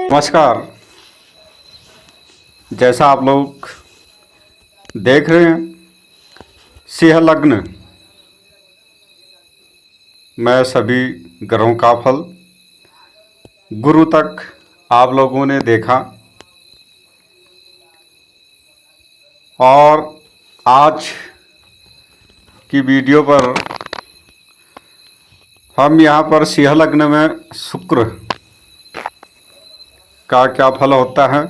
नमस्कार। जैसा आप लोग देख रहे हैं, सिंह लग्न में सभी ग्रहों का फल गुरु तक आप लोगों ने देखा, और आज की वीडियो पर हम यहाँ पर सिंह लग्न में शुक्र का क्या फल होता है।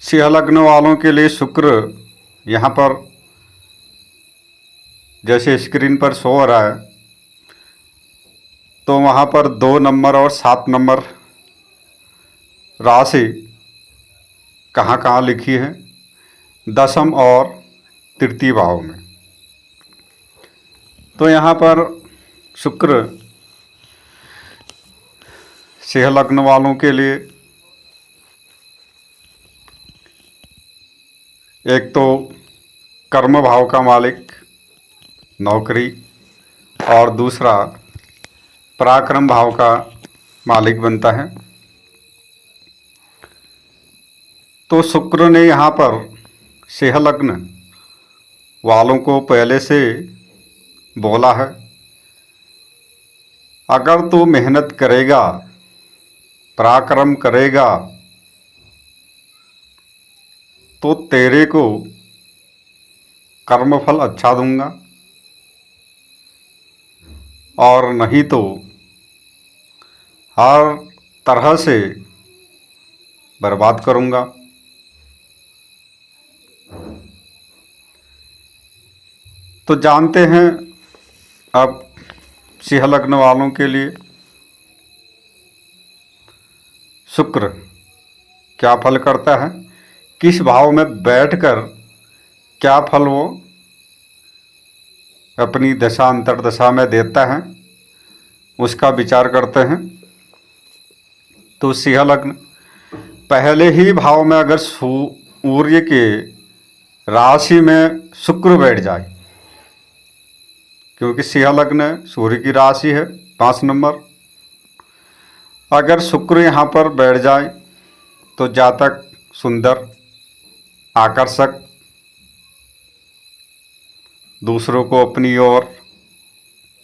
सिंह लग्न वालों के लिए शुक्र यहाँ पर जैसे स्क्रीन पर शो हो रहा है, तो वहाँ पर 2 नंबर और 7 नंबर राशि कहाँ कहाँ लिखी है, दशम और तृतीय भाव में। तो यहाँ पर शुक्र सिंह लग्न वालों के लिए एक तो कर्म भाव का मालिक नौकरी, और दूसरा पराक्रम भाव का मालिक बनता है। तो शुक्र ने यहाँ पर सिंह लग्न वालों को पहले से बोला है, अगर तू मेहनत करेगा, पराक्रम करेगा, तो तेरे को कर्मफल अच्छा दूंगा, और नहीं तो हर तरह से बर्बाद करूंगा। तो जानते हैं अब सिंह लग्न वालों के लिए शुक्र क्या फल करता है, किस भाव में बैठकर क्या फल वो अपनी दशा अंतर्दशा में देता है, उसका विचार करते हैं। तो सिंह लग्न पहले ही भाव में अगर सूर्य के राशि में शुक्र बैठ जाए, क्योंकि सिंह लग्न सूर्य की राशि है 5 नंबर, अगर शुक्र यहाँ पर बैठ जाए तो जातक सुंदर, आकर्षक, दूसरों को अपनी ओर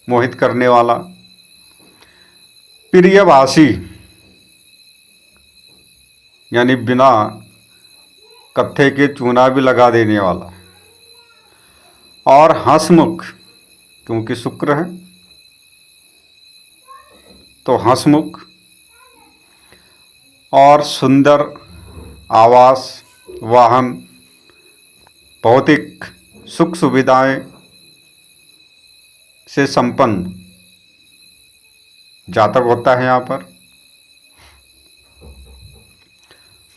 मोहित करने वाला, प्रियभाषी यानी बिना कत्थे के चूना भी लगा देने वाला, और हंसमुख क्योंकि शुक्र है तो हंसमुख, और सुंदर आवास, वाहन, भौतिक सुख सुविधाएं से संपन्न जातक होता है यहाँ पर।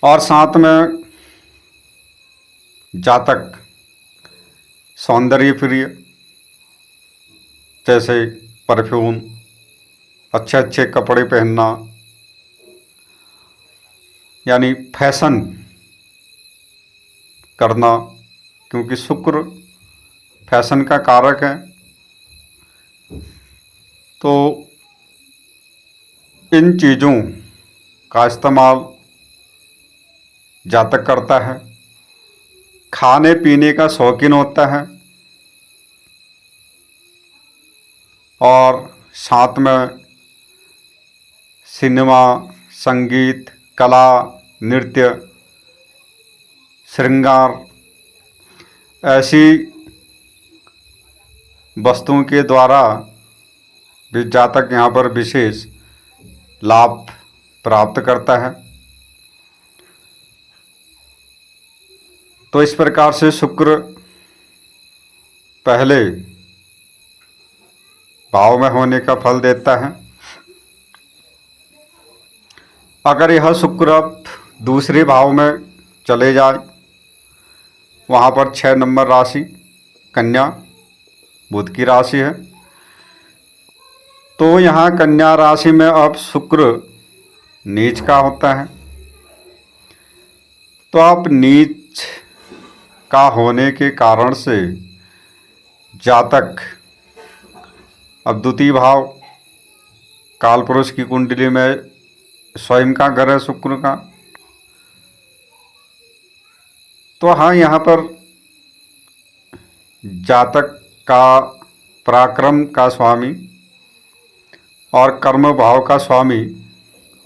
और साथ में जातक सौंदर्य प्रिय, जैसे परफ्यूम, अच्छे अच्छे कपड़े पहनना, यानी फैशन करना, क्योंकि शुक्र फैशन का कारक है। तो इन चीज़ों का इस्तेमाल जातक करता है, खाने पीने का शौकीन होता है, और साथ में सिनेमा, संगीत, कला, नृत्य, श्रृंगार, ऐसी वस्तुओं के द्वारा भी जातक यहाँ पर विशेष लाभ प्राप्त करता है। तो इस प्रकार से शुक्र पहले भाव में होने का फल देता है। अगर यह शुक्र अब दूसरे भाव में चले जाए, वहाँ पर 6 नंबर राशि कन्या, बुध की राशि है, तो यहाँ कन्या राशि में अब शुक्र नीच का होता है। तो आप नीच का होने के कारण से जातक अब द्वितीय भाव कालपुरुष की कुंडली में स्वयं का घर है शुक्र का। तो हाँ, यहाँ पर जातक का पराक्रम का स्वामी और कर्म भाव का स्वामी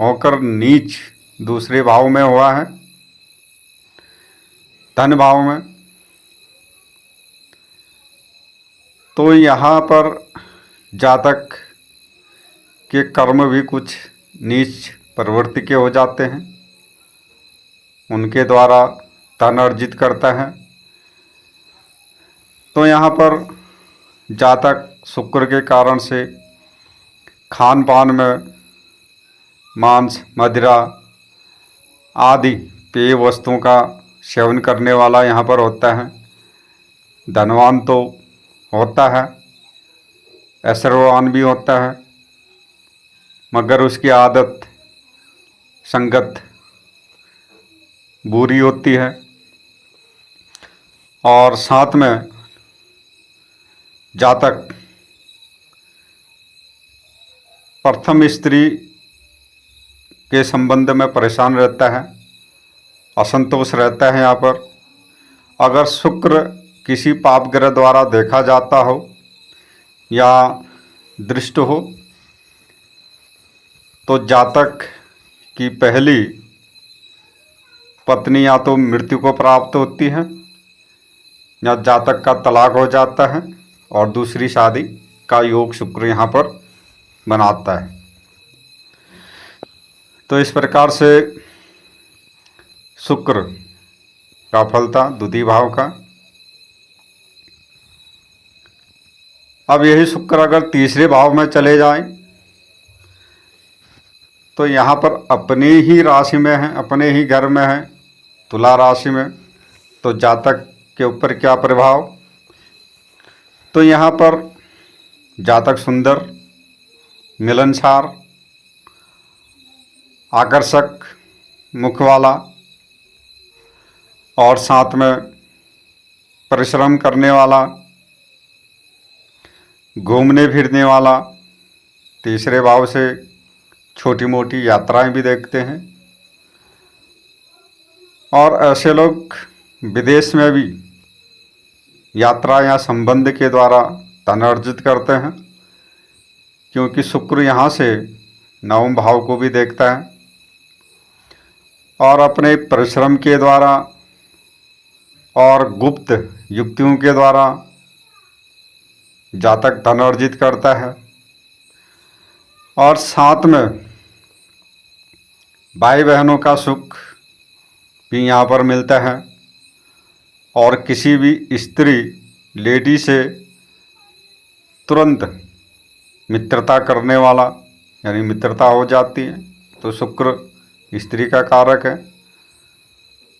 होकर नीच दूसरे भाव में हुआ है, धन भाव में। तो यहाँ पर जातक के कर्म भी कुछ नीच प्रवृत्ति के हो जाते हैं, उनके द्वारा धन अर्जित करता है। तो यहाँ पर जातक शुक्र के कारण से खान पान में मांस, मदिरा आदि पेय वस्तुओं का सेवन करने वाला यहाँ पर होता है। धनवान तो होता है, ऐश्वर्यवान भी होता है, मगर उसकी आदत संगत बुरी होती है। और साथ में जातक प्रथम स्त्री के संबंध में परेशान रहता है, असंतोष रहता है। यहाँ पर अगर शुक्र किसी पाप ग्रह द्वारा देखा जाता हो या दृष्ट हो तो जातक की पहली पत्नी या तो मृत्यु को प्राप्त होती है या जातक का तलाक हो जाता है और दूसरी शादी का योग शुक्र यहाँ पर बनाता है। तो इस प्रकार से शुक्र का फल था द्वितीय भाव का। अब यही शुक्र अगर तीसरे भाव में चले जाएं तो यहाँ पर अपनी ही राशि में है, अपने ही घर में है, तुला राशि में, तो जातक के ऊपर क्या प्रभाव। तो यहाँ पर जातक सुंदर, मिलनसार, आकर्षक मुख वाला और साथ में परिश्रम करने वाला, घूमने फिरने वाला, तीसरे भाव से छोटी मोटी यात्राएं भी देखते हैं। और ऐसे लोग विदेश में भी यात्रा या संबंध के द्वारा धन अर्जित करते हैं, क्योंकि शुक्र यहाँ से नवम भाव को भी देखता है और अपने परिश्रम के द्वारा और गुप्त युक्तियों के द्वारा जातक धन अर्जित करता है। और साथ में भाई बहनों का सुख भी यहाँ पर मिलता है और किसी भी स्त्री लेडी से तुरंत मित्रता करने वाला, यानी मित्रता हो जाती है। तो शुक्र स्त्री का कारक है,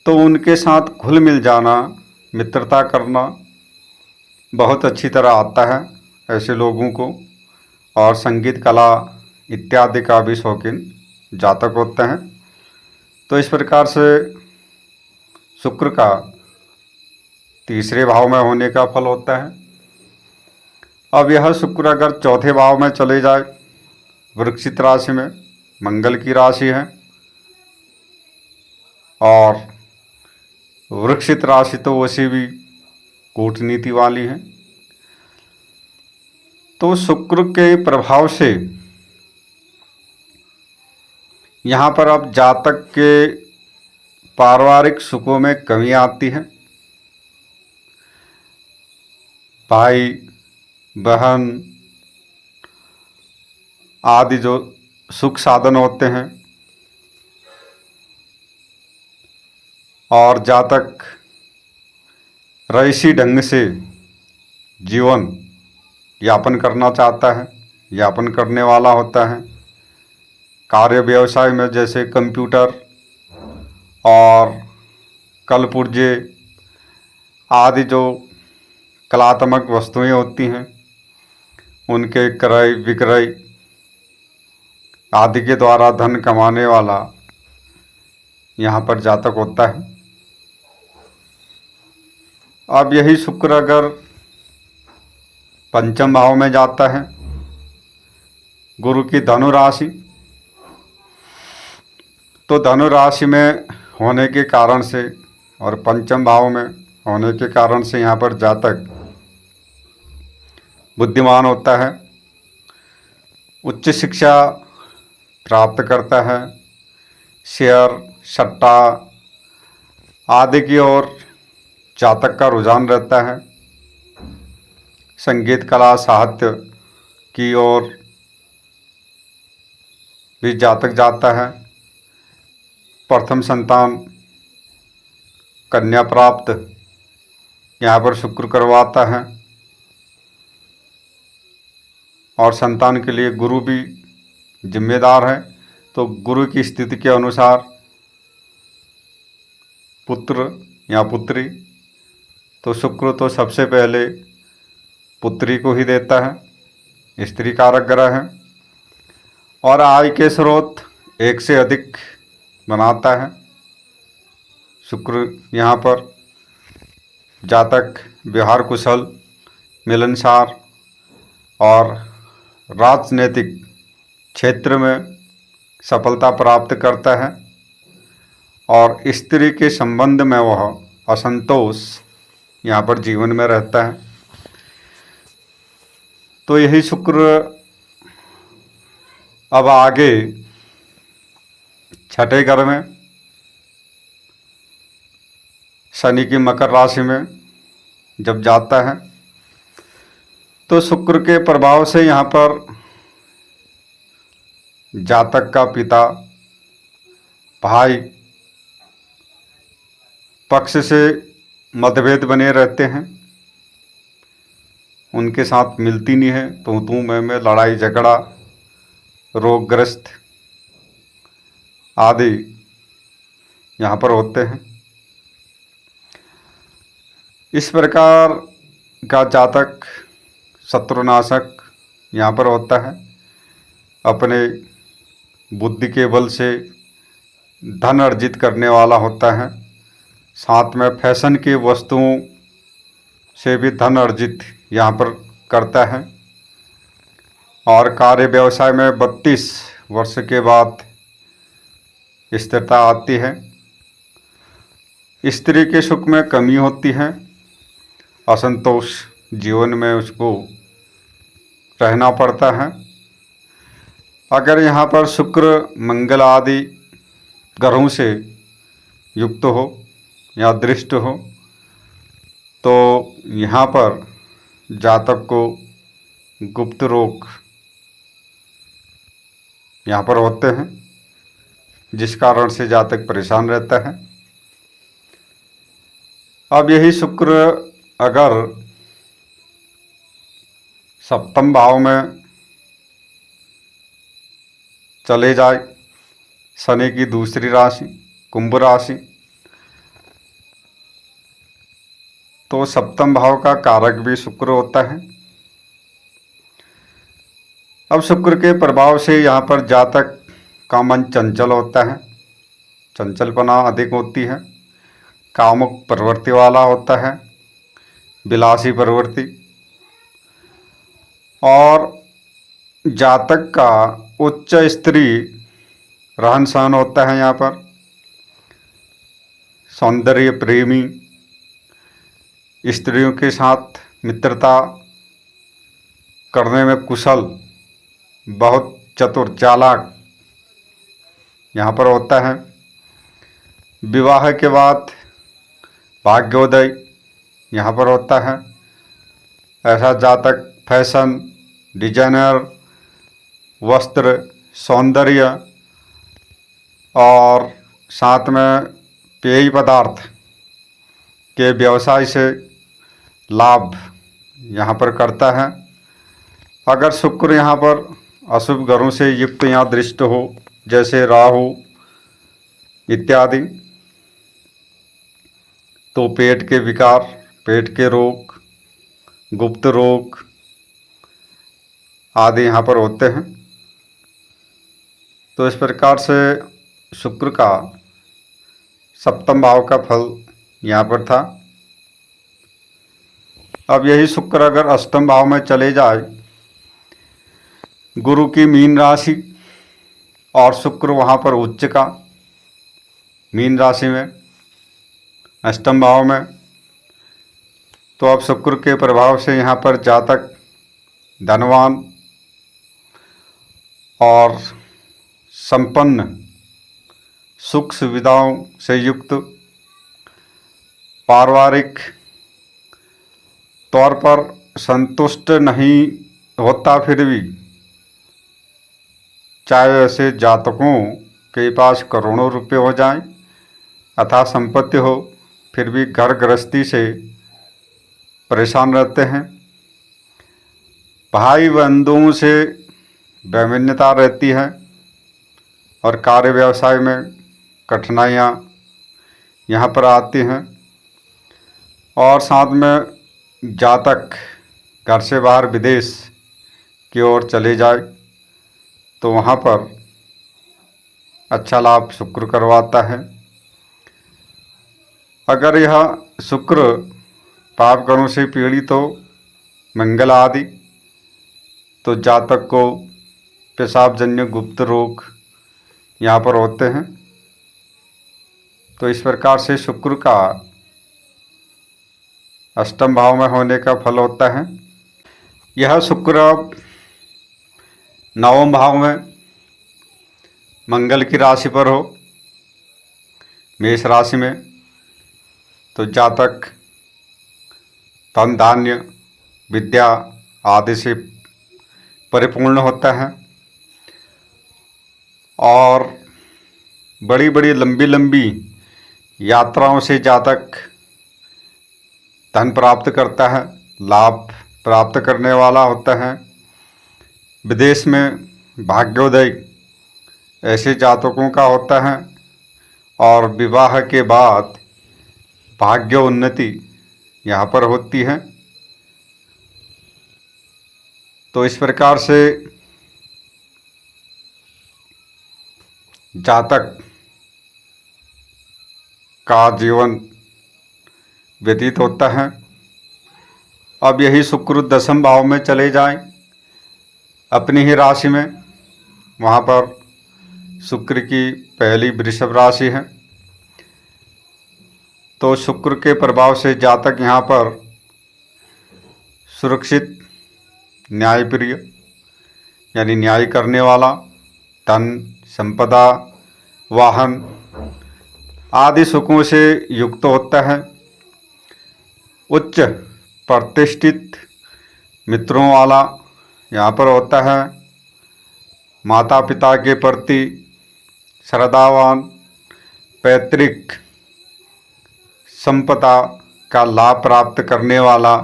तो उनके साथ घुल मिल जाना, मित्रता करना बहुत अच्छी तरह आता है ऐसे लोगों को। और संगीत कला इत्यादि का भी शौकीन जातक होते हैं। तो इस प्रकार से शुक्र का तीसरे भाव में होने का फल होता है। अब यह शुक्र अगर चौथे भाव में चले जाए, वृश्चिक राशि में, मंगल की राशि है, और वृश्चिक राशि तो वैसे भी कूटनीति वाली है। तो शुक्र के प्रभाव से यहाँ पर अब जातक के पारिवारिक सुखों में कमी आती है। भाई बहन आदि जो सुख साधन होते हैं और जातक रईसी ढंग से जीवन यापन करना चाहता है, यापन करने वाला होता है। कार्य व्यवसाय में जैसे कंप्यूटर और कलपुर्जे आदि जो कलात्मक वस्तुएं होती हैं, उनके क्रय विक्रय आदि के द्वारा धन कमाने वाला यहाँ पर जातक होता है। अब यही शुक्र अगर पंचम भाव में जाता है, गुरु की धनु राशि, तो धनु राशि में होने के कारण से और पंचम भाव में होने के कारण से यहाँ पर जातक बुद्धिमान होता है, उच्च शिक्षा प्राप्त करता है, शेयर सट्टा आदि की ओर जातक का रुझान रहता है, संगीत कला साहित्य की ओर भी जातक जाता है, प्रथम संतान कन्या प्राप्त यहाँ पर शुक्र करवाता है, और संतान के लिए गुरु भी जिम्मेदार है। तो गुरु की स्थिति के अनुसार पुत्र या पुत्री, तो शुक्र तो सबसे पहले पुत्री को ही देता है, स्त्री कारक ग्रह है, और आय के स्रोत एक से अधिक बनाता है शुक्र। यहाँ पर जातक व्यवहार कुशल, मिलनसार और राजनीतिक क्षेत्र में सफलता प्राप्त करता है, और स्त्री के संबंध में वह असंतोष यहाँ पर जीवन में रहता है। तो यही शुक्र अब आगे छठे घर में शनि की मकर राशि में जब जाता है, तो शुक्र के प्रभाव से यहाँ पर जातक का पिता भाई पक्ष से मतभेद बने रहते हैं, उनके साथ मिलती नहीं है, तो तू मैं लड़ाई झगड़ा, रोगग्रस्त आदि यहाँ पर होते हैं। इस प्रकार का जातक शत्रुनाशक यहाँ पर होता है, अपने बुद्धि के बल से धन अर्जित करने वाला होता है, साथ में फैशन की वस्तुओं से भी धन अर्जित यहाँ पर करता है, और कार्य व्यवसाय में 32 वर्ष के बाद स्थिरता आती है। स्त्री के सुख में कमी होती है, असंतोष जीवन में उसको रहना पड़ता है। अगर यहाँ पर शुक्र मंगल आदि ग्रहों से युक्त हो या दृष्ट हो, तो यहाँ पर जातक को गुप्त रोग यहाँ पर होते हैं, जिस कारण से जातक परेशान रहता है। अब यही शुक्र अगर सप्तम भाव में चले जाए, शनि की दूसरी राशि कुंभ राशि, तो सप्तम भाव का कारक भी शुक्र होता है। अब शुक्र के प्रभाव से यहाँ पर जातक का मन चंचल होता है, चंचलपना अधिक होती है, कामुक प्रवृत्ति वाला होता है, विलासी प्रवृत्ति, और जातक का उच्च स्त्री रहन सहन होता है। यहाँ पर सौंदर्य प्रेमी, स्त्रियों के साथ मित्रता करने में कुशल, बहुत चतुर चालाक यहाँ पर होता है। विवाह के बाद भाग्योदय यहाँ पर होता है। ऐसा जातक फैशन, डिजाइनर, वस्त्र, सौंदर्य और साथ में पेय पदार्थ के व्यवसाय से लाभ यहाँ पर करता है। अगर शुक्र यहाँ पर अशुभ ग्रहों से युक्त या दृष्ट हो, जैसे राहु इत्यादि, तो पेट के विकार, पेट के रोग, गुप्त रोग आदि यहाँ पर होते हैं। तो इस प्रकार से शुक्र का सप्तम भाव का फल यहाँ पर था। अब यही शुक्र अगर अष्टम भाव में चले जाए, गुरु की मीन राशि, और शुक्र वहाँ पर उच्च का, मीन राशि में, अष्टम भाव में। तो अब शुक्र के प्रभाव से यहाँ पर जातक धनवान और संपन्न, सुख सुविधाओं से युक्त, पारिवारिक तौर पर संतुष्ट नहीं होता फिर भी, चाहे ऐसे जातकों के पास करोड़ों रुपए हो जाएं अथवा संपत्ति हो, फिर भी घर गृहस्थी से परेशान रहते हैं। भाई बंधुओं से वैमनता रहती है और कार्य व्यवसाय में कठिनाइयाँ यहाँ पर आती हैं। और साथ में जातक घर से बाहर विदेश की ओर चले जाए तो वहाँ पर अच्छा लाभ शुक्र करवाता है। अगर यह शुक्र पाप कर्मों से पीड़ित हो, मंगल आदि, तो जातक को पेशाबजन्य गुप्त रोग यहाँ पर होते हैं। तो इस प्रकार से शुक्र का अष्टम भाव में होने का फल होता है। यह शुक्र अब नवम भाव में मंगल की राशि पर हो, मेष राशि में, तो जातक धन धान्य विद्या आदि से परिपूर्ण होता है और बड़ी बड़ी लंबी लंबी यात्राओं से जातक धन प्राप्त करता है, लाभ प्राप्त करने वाला होता है। विदेश में भाग्योदय ऐसे जातकों का होता है और विवाह के बाद भाग्योन्नति यहाँ पर होती है। तो इस प्रकार से जातक का जीवन व्यतीत होता है। अब यही शुक्र दसम भाव में चले जाएं अपनी ही राशि में, वहाँ पर शुक्र की पहली वृषभ राशि है। तो शुक्र के प्रभाव से जातक यहाँ पर सुरक्षित, न्यायप्रिय यानी न्याय करने वाला, धन संपदा वाहन आदि सुखों से युक्त होता है। उच्च प्रतिष्ठित मित्रों वाला यहाँ पर होता है। माता पिता के प्रति श्रद्धावान, पैतृक संपदा का लाभ प्राप्त करने वाला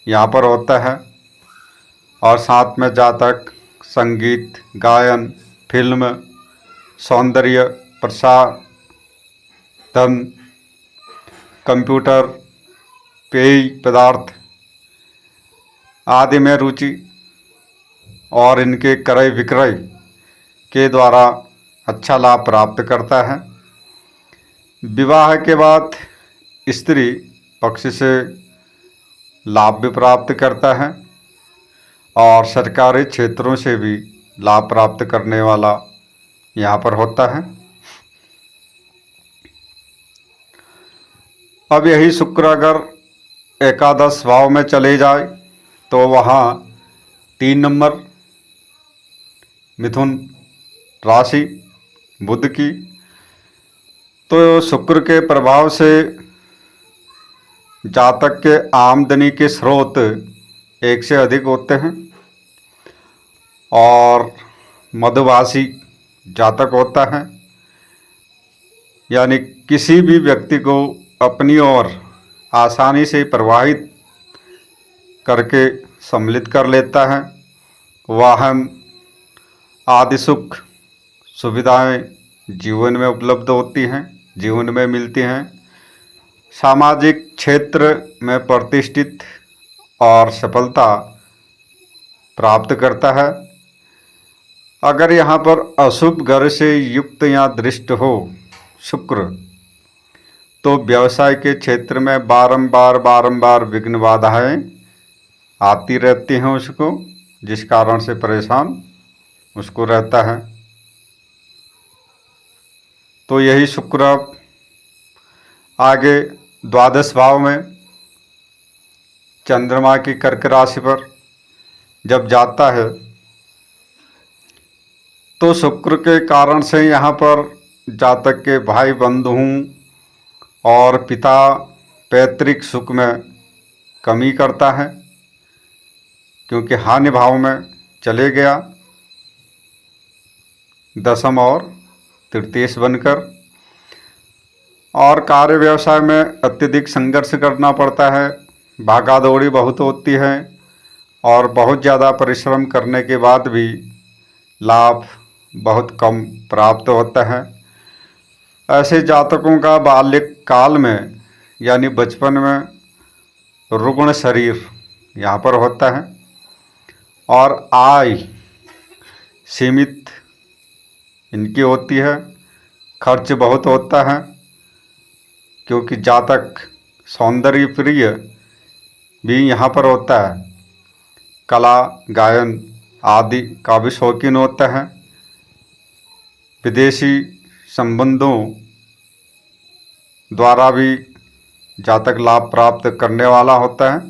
यहाँ पर होता है। और साथ में जातक संगीत, गायन, फिल्म, सौंदर्य प्रसाधन, कंप्यूटर, पेय पदार्थ आदि में रुचि और इनके क्रय विक्रय के द्वारा अच्छा लाभ प्राप्त करता है। विवाह के बाद स्त्री पक्ष से लाभ भी प्राप्त करता है और सरकारी क्षेत्रों से भी लाभ प्राप्त करने वाला यहाँ पर होता है। अब यही शुक्र अगर एकादश भाव में चले जाए तो वहाँ 3 नंबर मिथुन राशि बुध की, तो शुक्र के प्रभाव से जातक के आमदनी के स्रोत एक से अधिक होते हैं और मध्यभाषी जातक होता है, यानी किसी भी व्यक्ति को अपनी ओर आसानी से प्रवाहित करके सम्मिलित कर लेता है। वाहन आदि सुख सुविधाएं जीवन में उपलब्ध होती हैं, जीवन में मिलती हैं। सामाजिक क्षेत्र में प्रतिष्ठित और सफलता प्राप्त करता है। अगर यहाँ पर अशुभ ग्रह से युक्त या दृष्ट हो शुक्र, तो व्यवसाय के क्षेत्र में बारंबार विघ्न बाधाएं आती रहती हैं उसको, जिस कारण से परेशान उसको रहता है। तो यही शुक्र अब आगे द्वादश भाव में चंद्रमा की कर्क राशि पर जब जाता है तो शुक्र के कारण से यहाँ पर जातक के भाई बंधुओं और पिता पैतृक सुख में कमी करता है, क्योंकि हानि भाव में चले गया दशम और तृतीयेश बनकर, और कार्य व्यवसाय में अत्यधिक संघर्ष करना पड़ता है, भागा दौड़ी बहुत होती है और बहुत ज़्यादा परिश्रम करने के बाद भी लाभ बहुत कम प्राप्त होता है। ऐसे जातकों का बाल्यक काल में यानी बचपन में रुग्ण शरीर यहाँ पर होता है और आय सीमित इनकी होती है, खर्च बहुत होता है, क्योंकि जातक सौंदर्य प्रिय भी यहाँ पर होता है, कला गायन आदि का भी शौकीन होता है, विदेशी संबंधों द्वारा भी जातक लाभ प्राप्त करने वाला होता है।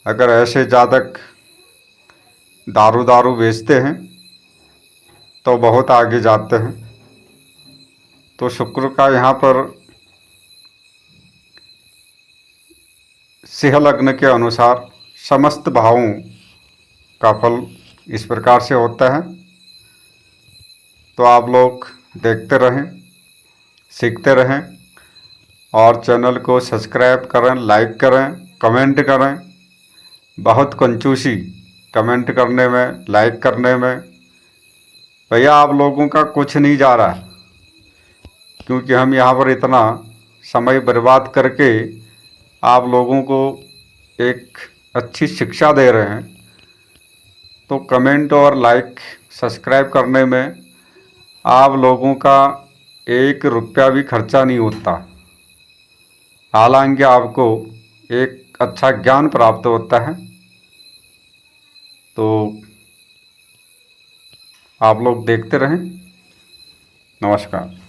अगर ऐसे जातक दारू बेचते हैं तो बहुत आगे जाते हैं। तो शुक्र का यहाँ पर सिंह लग्न के अनुसार समस्त भावों का फल इस प्रकार से होता है। तो आप लोग देखते रहें, सीखते रहें और चैनल को सब्सक्राइब करें, लाइक करें, कमेंट करें। बहुत कंजूसी कमेंट करने में, लाइक करने में। भैया आप लोगों का कुछ नहीं जा रहा, क्योंकि हम यहाँ पर इतना समय बर्बाद करके आप लोगों को एक अच्छी शिक्षा दे रहे हैं। तो कमेंट और लाइक सब्सक्राइब करने में आप लोगों का 1 रुपया भी खर्चा नहीं होता, हालांकि आपको एक अच्छा ज्ञान प्राप्त होता है। तो आप लोग देखते रहें। नमस्कार।